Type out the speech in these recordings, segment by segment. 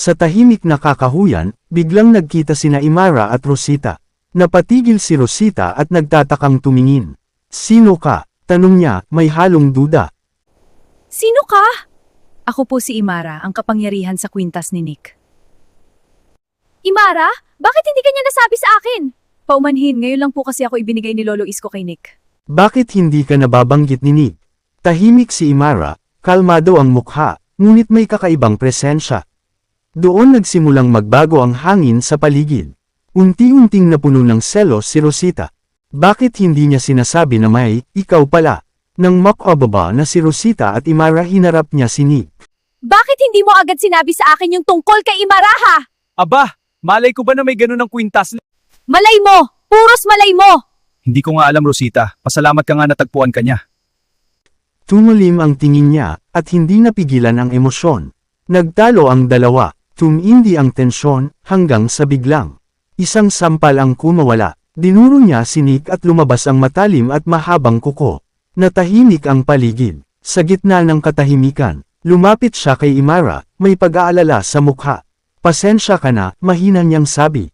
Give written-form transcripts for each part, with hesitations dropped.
Sa tahimik na kakahuyan, biglang nagkita sina Imara at Rosita. Napatigil si Rosita at nagtatakang tumingin. "Sino ka?" tanong niya, may halong duda. Sino ka? Ako po si Imara, ang kapangyarihan sa kwintas ni Nick. Imara? Bakit hindi kanya nasabi sa akin? Paumanhin, ngayon lang po kasi ako ibinigay ni Lolo Isko kay Nick. Bakit hindi ka nababanggit ni Nick? Tahimik si Imara, kalmado ang mukha, ngunit may kakaibang presensya. Doon nagsimulang magbago ang hangin sa paligid. Unti-unting napuno ng selos si Rosita. Bakit hindi niya sinasabi na may, ikaw pala? Nang makababa na si Rosita at Imara, hinarap niya si Nick. Bakit hindi mo agad sinabi sa akin yung tungkol kay Imara ha? Aba, malay ko ba na may ganun ng kwintas? Malay mo! Puros malay mo! Hindi ko nga alam, Rosita. Pasalamat ka nga natagpuan ka niya. Tumulim ang tingin niya, at hindi napigilan ang emosyon. Nagtalo ang dalawa, tumindi ang tensyon, hanggang sa biglang. Isang sampal ang kumawala. Dinuro niya si Nick at lumabas ang matalim at mahabang kuko. Natahimik ang paligid. Sa gitna ng katahimikan, lumapit siya kay Imara, may pag-aalala sa mukha. "Pasensya ka na," mahina niyang sabi.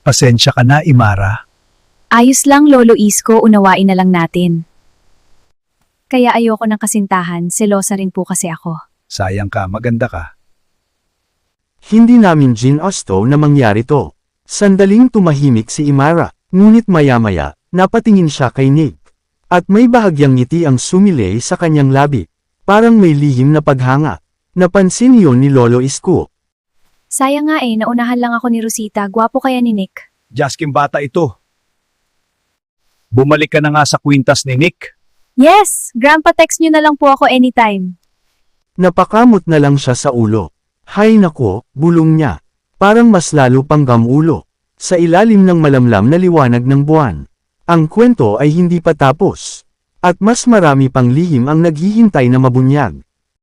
Pasensya ka na, Imara. Ayos lang, Lolo Isko, unawain na lang natin. Kaya ayoko ng kasintahan, selosa rin po kasi ako. Sayang ka, maganda ka. Hindi namin ginusto na mangyari to. Sandaling tumahimik si Imara, ngunit maya-maya, napatingin siya kay Nick. At may bahagyang ngiti ang sumilay sa kanyang labi. Parang may lihim na paghanga. Napansin yun ni Lolo Isko. Sayang nga naunahan lang ako ni Rosita, gwapo kaya ni Nick. Jaskin bata ito. Bumalik ka na nga sa kwintas ni Nick. Yes! Grandpa, text nyo na lang po ako anytime. Napakamot na lang siya sa ulo. "Hay nako," bulong niya. Parang mas lalo pang gamulo. Sa ilalim ng malamlam na liwanag ng buwan. Ang kwento ay hindi pa tapos. At mas marami pang lihim ang naghihintay na mabunyag.